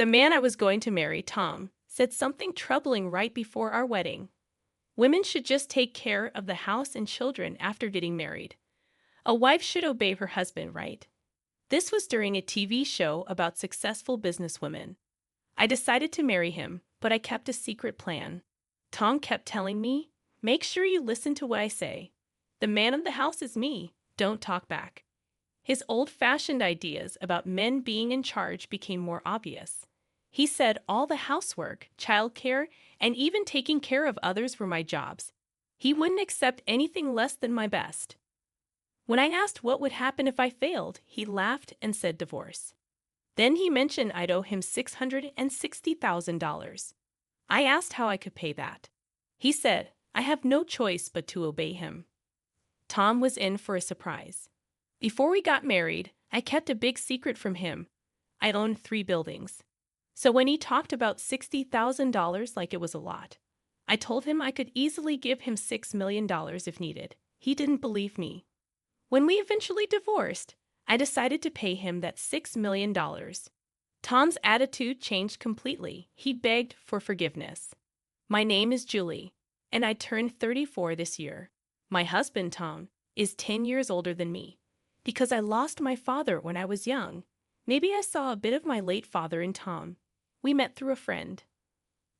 The man I was going to marry, Tom, said something troubling right before our wedding. Women should just take care of the house and children after getting married. A wife should obey her husband, right? This was during a TV show about successful businesswomen. I decided to marry him, but I kept a secret plan. Tom kept telling me, "Make sure you listen to what I say. The man of the house is me. Don't talk back." His old-fashioned ideas about men being in charge became more obvious. He said all the housework, childcare, and even taking care of others were my jobs. He wouldn't accept anything less than my best. When I asked what would happen if I failed, he laughed and said divorce. Then he mentioned I'd owe him $660,000. I asked how I could pay that. He said, I have no choice but to obey him. Tom was in for a surprise. Before we got married, I kept a big secret from him. I owned 3 buildings. So when he talked about $60,000 like it was a lot, I told him I could easily give him $6 million if needed. He didn't believe me. When we eventually divorced, I decided to pay him that $6 million. Tom's attitude changed completely. He begged for forgiveness. My name is Julie, and I turned 34 this year. My husband, Tom, is 10 years older than me. Because I lost my father when I was young, maybe I saw a bit of my late father in Tom. We met through a friend.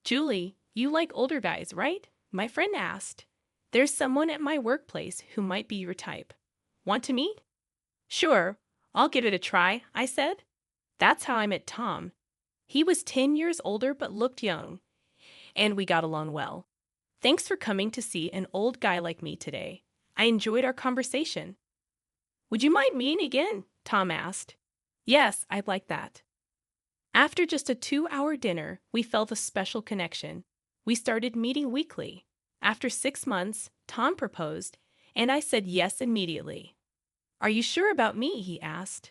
Julie, you like older guys, right? My friend asked. There's someone at my workplace who might be your type. Want to meet? Sure, I'll give it a try, I said. That's how I met Tom. He was 10 years older but looked young, and we got along well. Thanks for coming to see an old guy like me today. I enjoyed our conversation. Would you mind meeting again? Tom asked. Yes, I'd like that. After just a 2-hour dinner, we felt a special connection. We started meeting weekly. After 6 months, Tom proposed, and I said yes immediately. Are you sure about me? He asked.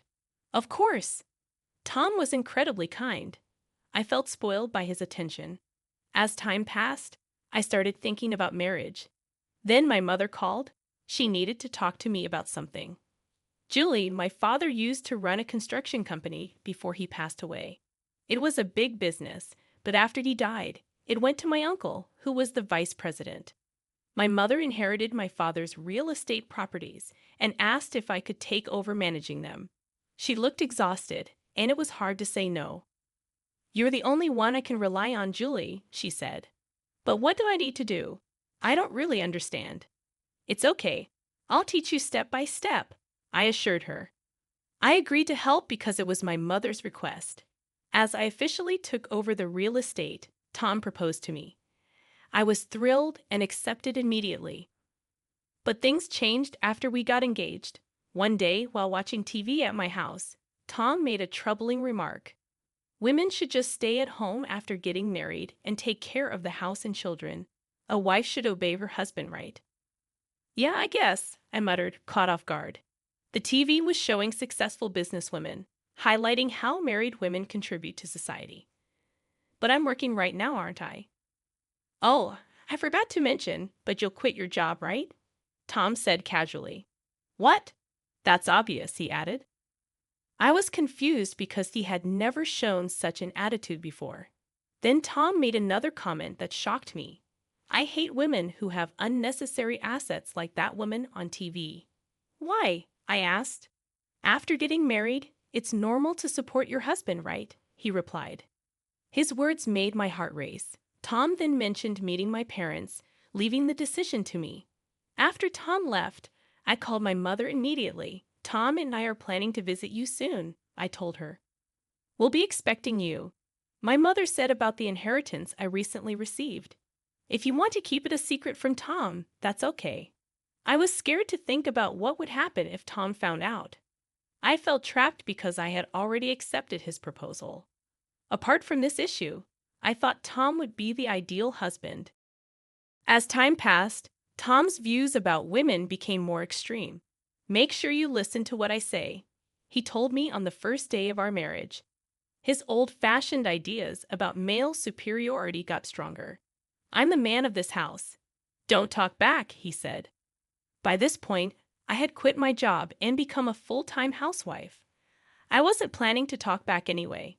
Of course. Tom was incredibly kind. I felt spoiled by his attention. As time passed, I started thinking about marriage. Then my mother called. She needed to talk to me about something. Julie, my father used to run a construction company before he passed away. It was a big business, but after he died, it went to my uncle, who was the vice president. My mother inherited my father's real estate properties and asked if I could take over managing them. She looked exhausted, and it was hard to say no. You're the only one I can rely on, Julie, she said. But what do I need to do? I don't really understand. It's okay. I'll teach you step by step, I assured her. I agreed to help because it was my mother's request. As I officially took over the real estate, Tom proposed to me. I was thrilled and accepted immediately. But things changed after we got engaged. One day, while watching TV at my house, Tom made a troubling remark. Women should just stay at home after getting married and take care of the house and children. A wife should obey her husband, right? Yeah, I guess, I muttered, caught off guard. The TV was showing successful businesswomen, highlighting how married women contribute to society. But I'm working right now, aren't I? Oh, I forgot to mention, but you'll quit your job, right? Tom said casually. What? That's obvious, he added. I was confused because he had never shown such an attitude before. Then Tom made another comment that shocked me. I hate women who have unnecessary assets like that woman on TV. Why? I asked. After getting married, it's normal to support your husband, right? He replied. His words made my heart race. Tom then mentioned meeting my parents, leaving the decision to me. After Tom left, I called my mother immediately. Tom and I are planning to visit you soon, I told her. We'll be expecting you. My mother said about the inheritance I recently received. If you want to keep it a secret from Tom, that's okay. I was scared to think about what would happen if Tom found out. I felt trapped because I had already accepted his proposal. Apart from this issue, I thought Tom would be the ideal husband. As time passed, Tom's views about women became more extreme. Make sure you listen to what I say, he told me on the first day of our marriage. His old-fashioned ideas about male superiority got stronger. I'm the man of this house. Don't talk back, he said. By this point, I had quit my job and become a full-time housewife. I wasn't planning to talk back anyway.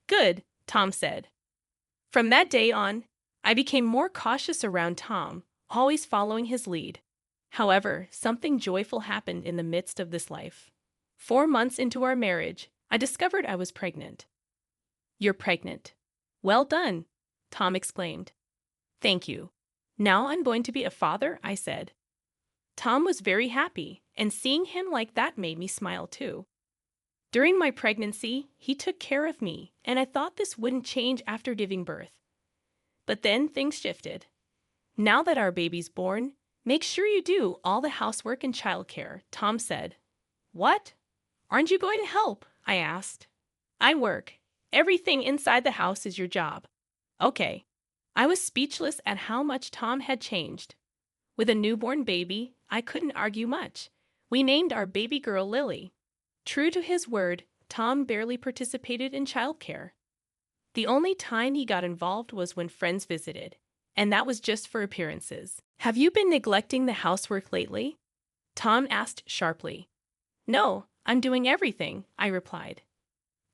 Good, Tom said. From that day on, I became more cautious around Tom, always following his lead. However, something joyful happened in the midst of this life. 4 months into our marriage, I discovered I was pregnant. You're pregnant. Well done, Tom exclaimed. Thank you. Now I'm going to be a father, I said. Tom was very happy, and seeing him like that made me smile too. During my pregnancy, he took care of me, and I thought this wouldn't change after giving birth. But then things shifted. Now that our baby's born, make sure you do all the housework and childcare, Tom said. What? Aren't you going to help? I asked. I work. Everything inside the house is your job. Okay. I was speechless at how much Tom had changed. With a newborn baby, I couldn't argue much. We named our baby girl Lily. True to his word, Tom barely participated in childcare. The only time he got involved was when friends visited, and that was just for appearances. Have you been neglecting the housework lately? Tom asked sharply. No, I'm doing everything, I replied.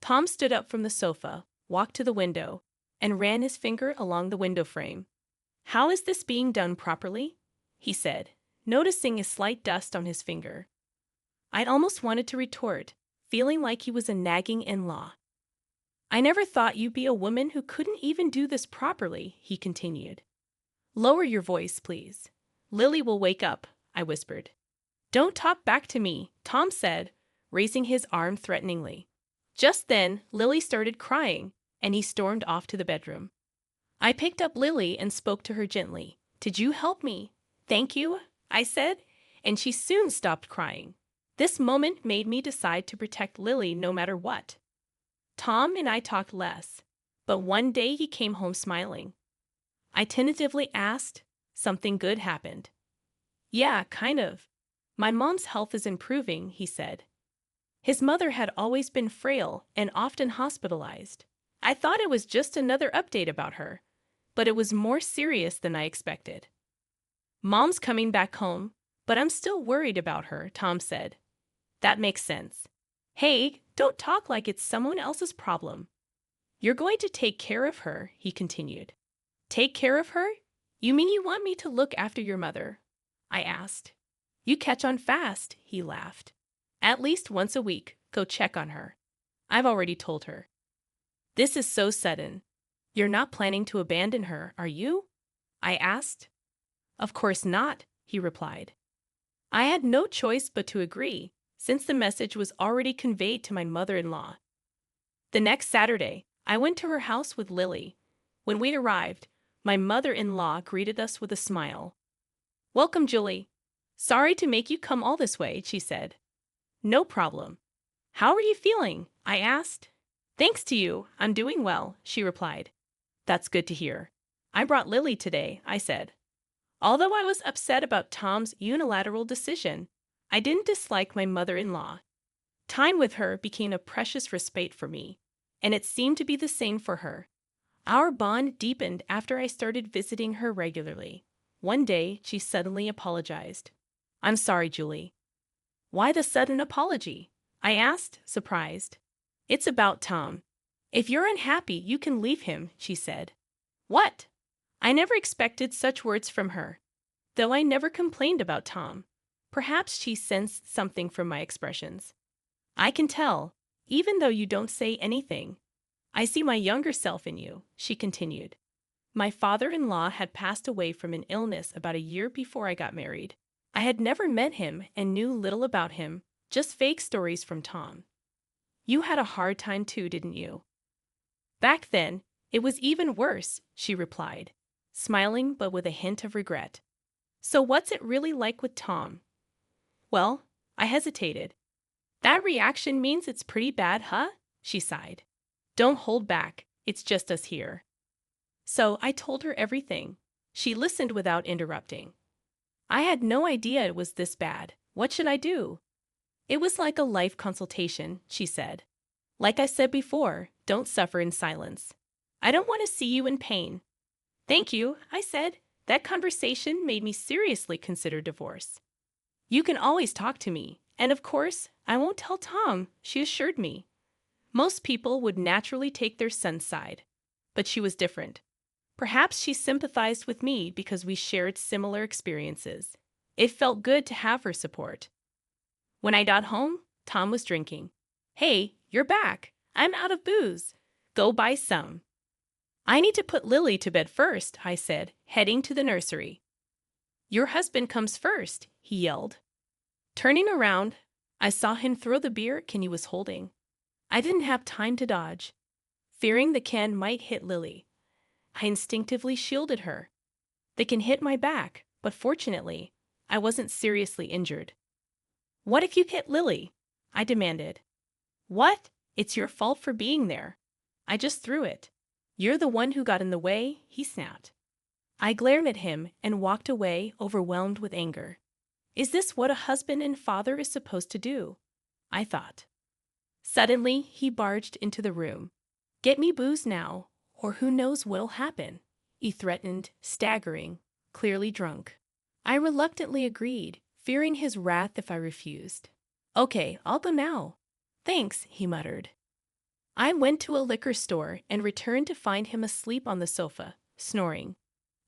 Tom stood up from the sofa, walked to the window, and ran his finger along the window frame. How is this being done properly? He said, noticing a slight dust on his finger. I almost wanted to retort, feeling like he was a nagging in-law. I never thought you'd be a woman who couldn't even do this properly, he continued. Lower your voice, please. Lily will wake up, I whispered. Don't talk back to me, Tom said, raising his arm threateningly. Just then, Lily started crying, and he stormed off to the bedroom. I picked up Lily and spoke to her gently. Did you help me? Thank you, I said, and she soon stopped crying. This moment made me decide to protect Lily no matter what. Tom and I talked less, but one day he came home smiling. I tentatively asked, something good happened. Yeah, kind of. My mom's health is improving, he said. His mother had always been frail and often hospitalized. I thought it was just another update about her, but it was more serious than I expected. Mom's coming back home, but I'm still worried about her, Tom said. That makes sense. Hey, don't talk like it's someone else's problem. You're going to take care of her, he continued. Take care of her? You mean you want me to look after your mother? I asked. You catch on fast, he laughed. At least once a week, go check on her. I've already told her. This is so sudden. You're not planning to abandon her, are you? I asked. Of course not, he replied. I had no choice but to agree, since the message was already conveyed to my mother-in-law. The next Saturday, I went to her house with Lily. When we arrived, my mother-in-law greeted us with a smile. Welcome, Julie. Sorry to make you come all this way, she said. No problem. How are you feeling? I asked. Thanks to you, I'm doing well, she replied. That's good to hear. I brought Lily today, I said. Although I was upset about Tom's unilateral decision, I didn't dislike my mother-in-law. Time with her became a precious respite for me, and it seemed to be the same for her. Our bond deepened after I started visiting her regularly. One day, she suddenly apologized. I'm sorry, Julie. Why the sudden apology? I asked, surprised. It's about Tom. If you're unhappy, you can leave him, she said. What? I never expected such words from her. Though I never complained about Tom. Perhaps she sensed something from my expressions. I can tell, even though you don't say anything. I see my younger self in you, she continued. My father-in-law had passed away from an illness about a year before I got married. I had never met him and knew little about him, just fake stories from Tom. You had a hard time too, didn't you? Back then, it was even worse, she replied, smiling but with a hint of regret. So what's it really like with Tom? Well, I hesitated. That reaction means it's pretty bad, huh? She sighed. Don't hold back, it's just us here. So I told her everything. She listened without interrupting. I had no idea it was this bad. What should I do? It was like a life consultation, she said. Like I said before, don't suffer in silence. I don't want to see you in pain. Thank you, I said. That conversation made me seriously consider divorce. You can always talk to me, and of course, I won't tell Tom, she assured me. Most people would naturally take their son's side, but she was different. Perhaps she sympathized with me because we shared similar experiences. It felt good to have her support. When I got home, Tom was drinking. "Hey, you're back. I'm out of booze. Go buy some." "I need to put Lily to bed first," I said, heading to the nursery. "Your husband comes first," he yelled. Turning around, I saw him throw the beer can he was holding. I didn't have time to dodge. Fearing the can might hit Lily, I instinctively shielded her. The can hit my back, but fortunately, I wasn't seriously injured. "What if you hit Lily?" I demanded. "What? It's your fault for being there. I just threw it. You're the one who got in the way," he snapped. I glared at him and walked away, overwhelmed with anger. Is this what a husband and father is supposed to do? I thought. Suddenly, he barged into the room. "Get me booze now, or who knows what'll happen," he threatened, staggering, clearly drunk. I reluctantly agreed, fearing his wrath if I refused. "Okay, I'll go now." "Thanks," he muttered. I went to a liquor store and returned to find him asleep on the sofa, snoring.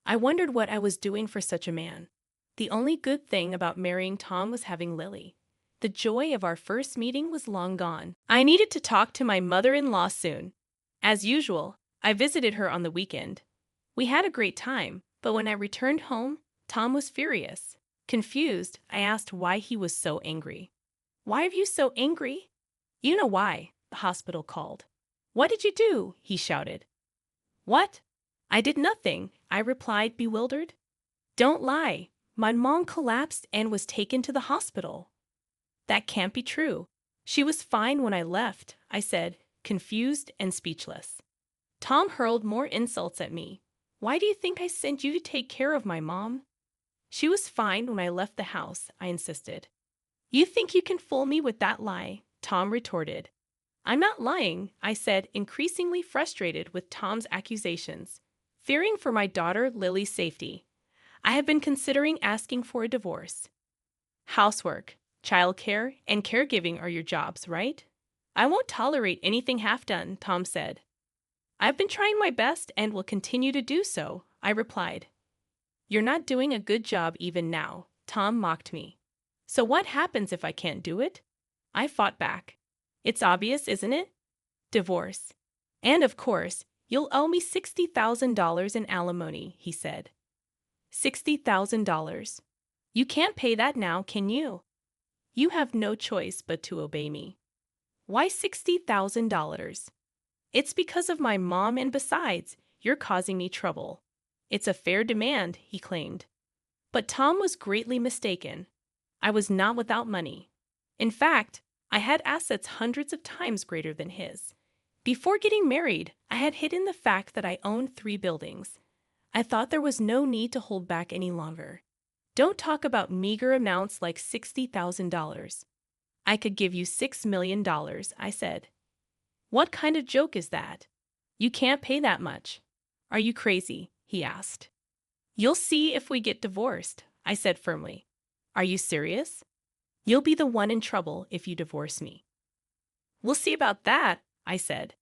I wondered what I was doing for such a man. The only good thing about marrying Tom was having Lily. The joy of our first meeting was long gone. I needed to talk to my mother-in-law soon. As usual, I visited her on the weekend. We had a great time, but when I returned home, Tom was furious. Confused, I asked why he was so angry. "Why are you so angry?" "You know why," the hospital called. "What did you do?" he shouted. "What?" "I did nothing," I replied, bewildered. "Don't lie. My mom collapsed and was taken to the hospital." "That can't be true. She was fine when I left," I said, confused and speechless. Tom hurled more insults at me. "Why do you think I sent you to take care of my mom?" "She was fine when I left the house," I insisted. "You think you can fool me with that lie?" Tom retorted. "I'm not lying," I said, increasingly frustrated with Tom's accusations. Fearing for my daughter Lily's safety, I have been considering asking for a divorce. Housework, childcare, and caregiving are your jobs, right? "I won't tolerate anything half done," Tom said. "I've been trying my best and will continue to do so," I replied. "You're not doing a good job even now," Tom mocked me. "So what happens if I can't do it?" I fought back. "It's obvious, isn't it? Divorce. And of course, you'll owe me $60,000 in alimony," he said. $60,000. You can't pay that now, can you? You have no choice but to obey me. Why $60,000? It's because of my mom, and besides, you're causing me trouble. It's a fair demand, he claimed. But Tom was greatly mistaken. I was not without money. In fact, I had assets hundreds of times greater than his. Before getting married, I had hidden the fact that I owned 3 buildings. I thought there was no need to hold back any longer. Don't talk about meager amounts like $60,000. "I could give you $6 million, I said. "What kind of joke is that? You can't pay that much." "Are you crazy?" he asked. "You'll see if we get divorced," I said firmly. "Are you serious? You'll be the one in trouble if you divorce me." "We'll see about that," I said.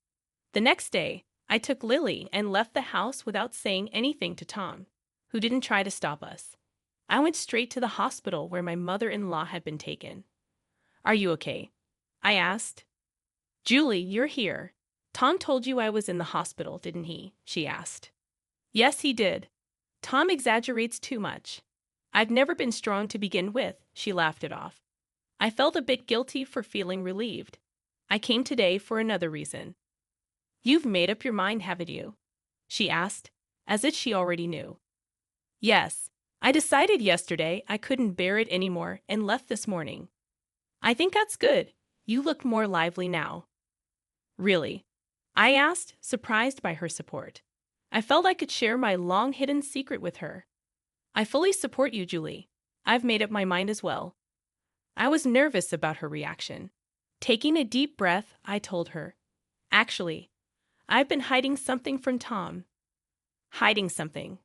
The next day, I took Lily and left the house without saying anything to Tom, who didn't try to stop us. I went straight to the hospital where my mother-in-law had been taken. "Are you okay?" I asked. "Julie, you're here. Tom told you I was in the hospital, didn't he?" she asked. "Yes, he did. Tom exaggerates too much. I've never been strong to begin with," she laughed it off. I felt a bit guilty for feeling relieved. "I came today for another reason." "You've made up your mind, haven't you?" she asked, as if she already knew. "Yes, I decided yesterday I couldn't bear it anymore and left this morning." "I think that's good. You look more lively now." "Really?" I asked, surprised by her support. I felt I could share my long-hidden secret with her. "I fully support you, Julie. I've made up my mind as well." I was nervous about her reaction. Taking a deep breath, I told her, "Actually, I've been hiding something from Tom." "Hiding something?"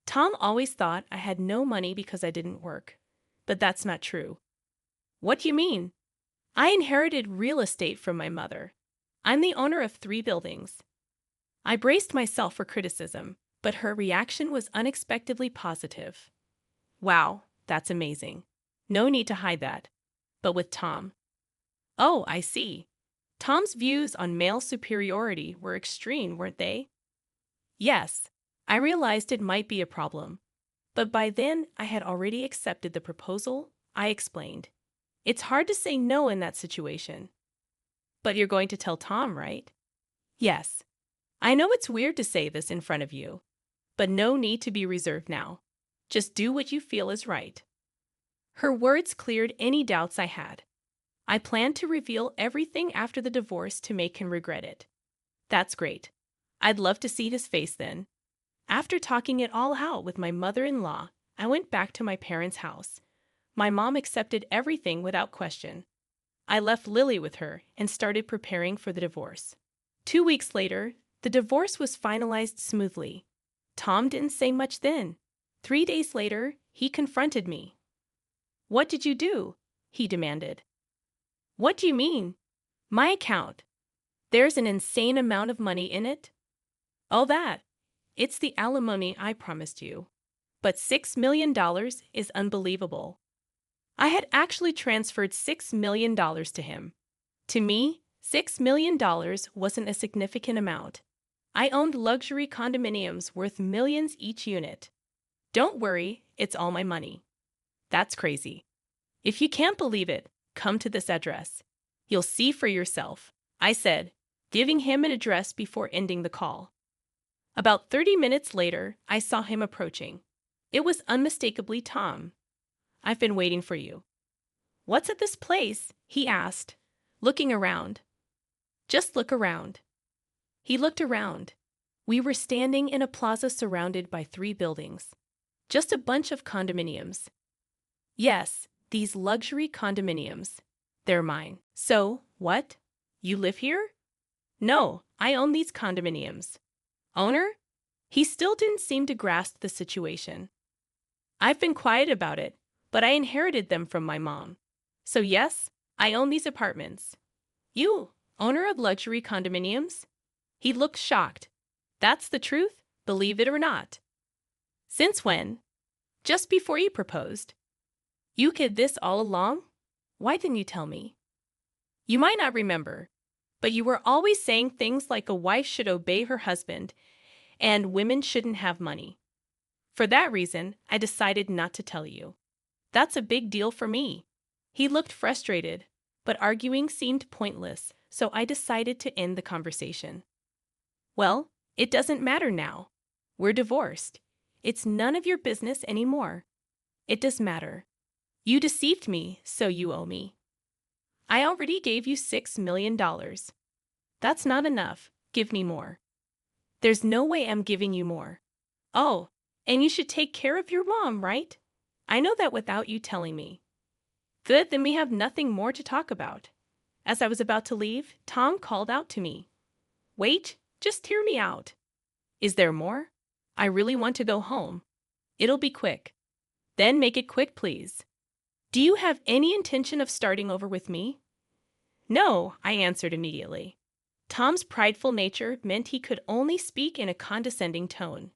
"Tom always thought I had no money because I didn't work. But that's not true." "What do you mean?" "I inherited real estate from my mother. I'm the owner of 3 buildings. I braced myself for criticism, but her reaction was unexpectedly positive. Wow, that's amazing. No need to hide that. But with Tom. Oh, I see. Tom's views on male superiority were extreme, weren't they? Yes, I realized it might be a problem. But by then, I had already accepted the proposal, I explained. It's hard to say no in that situation. But you're going to tell Tom, right? Yes. I know it's weird to say this in front of you, but no need to be reserved now. Just do what you feel is right. Her words cleared any doubts I had. I planned to reveal everything after the divorce to make him regret it. That's great. I'd love to see his face then. After talking it all out with my mother-in-law, I went back to my parents' house. My mom accepted everything without question. I left Lily with her and started preparing for the divorce. 2 weeks later, the divorce was finalized smoothly. Tom didn't say much then. 3 days later, he confronted me. What did you do? He demanded. What do you mean? My account. There's an insane amount of money in it. Oh, that. It's the alimony I promised you. But $6 million is unbelievable. I had actually transferred $6 million to him. To me, $6 million wasn't a significant amount. I owned luxury condominiums worth millions each unit. Don't worry, it's all my money. That's crazy. If you can't believe it, come to this address. You'll see for yourself, I said, giving him an address before ending the call. About 30 minutes later, I saw him approaching. It was unmistakably Tom. I've been waiting for you. What's at this place? He asked, looking around. Just look around. He looked around. We were standing in a plaza surrounded by 3 buildings. Just a bunch of condominiums. Yes, these luxury condominiums. They're mine. So, what? You live here? No, I own these condominiums. Owner? He still didn't seem to grasp the situation. I've been quiet about it, but I inherited them from my mom. So yes, I own these apartments. You, owner of luxury condominiums? He looked shocked. That's the truth, believe it or not. Since when? Just before you proposed. You hid this all along? Why didn't you tell me? You might not remember, but you were always saying things like a wife should obey her husband and women shouldn't have money. For that reason, I decided not to tell you. That's a big deal for me. He looked frustrated, but arguing seemed pointless, so I decided to end the conversation. Well, it doesn't matter now. We're divorced. It's none of your business anymore. It does matter. You deceived me, so you owe me. I already gave you $6 million. That's not enough. Give me more. There's no way I'm giving you more. Oh, and you should take care of your mom, right? I know that without you telling me. Good, then we have nothing more to talk about. As I was about to leave, Tom called out to me. Wait, just hear me out. Is there more? I really want to go home. It'll be quick. Then make it quick, please. Do you have any intention of starting over with me? No, I answered immediately. Tom's prideful nature meant he could only speak in a condescending tone.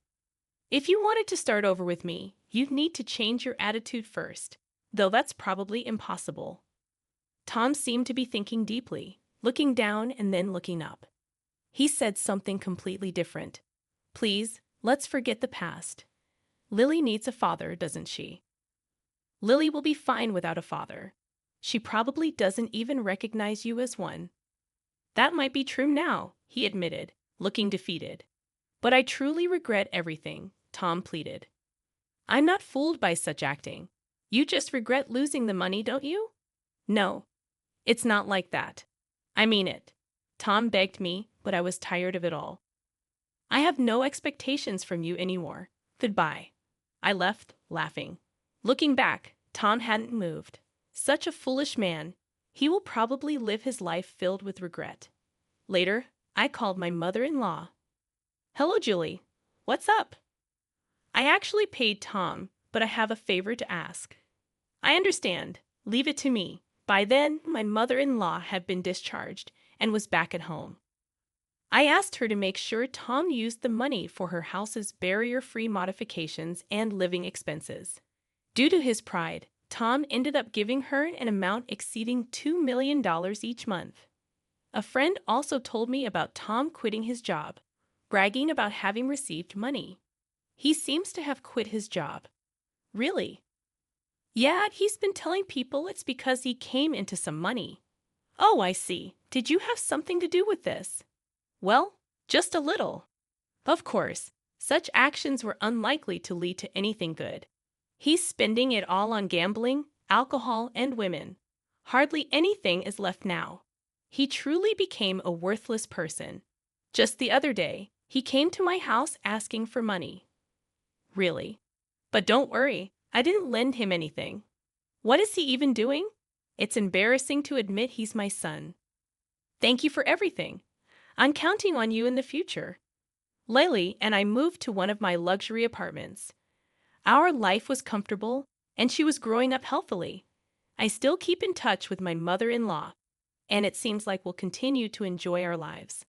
If you wanted to start over with me, you'd need to change your attitude first, though that's probably impossible. Tom seemed to be thinking deeply, looking down and then looking up. He said something completely different. Please, let's forget the past. Lily needs a father, doesn't she? Lily will be fine without a father. She probably doesn't even recognize you as one. That might be true now, he admitted, looking defeated. But I truly regret everything, Tom pleaded. I'm not fooled by such acting. You just regret losing the money, don't you? No, it's not like that. I mean it. Tom begged me, but I was tired of it all. I have no expectations from you anymore. Goodbye. I left, laughing. Looking back, Tom hadn't moved. Such a foolish man. He will probably live his life filled with regret. Later, I called my mother-in-law. Hello, Julie. What's up? I actually paid Tom, but I have a favor to ask. I understand. Leave it to me. By then, my mother-in-law had been discharged, and was back at home. I asked her to make sure Tom used the money for her house's barrier-free modifications and living expenses. Due to his pride, Tom ended up giving her an amount exceeding $2 million each month. A friend also told me about Tom quitting his job, bragging about having received money. He seems to have quit his job. Really? Yeah, he's been telling people it's because he came into some money. Oh, I see. Did you have something to do with this? Well, just a little. Of course, such actions were unlikely to lead to anything good. He's spending it all on gambling, alcohol, and women. Hardly anything is left now. He truly became a worthless person. Just the other day, he came to my house asking for money. Really? But don't worry, I didn't lend him anything. What is he even doing? It's embarrassing to admit he's my son. Thank you for everything. I'm counting on you in the future. Layli and I moved to one of my luxury apartments. Our life was comfortable, and she was growing up healthily. I still keep in touch with my mother-in-law, and it seems like we'll continue to enjoy our lives.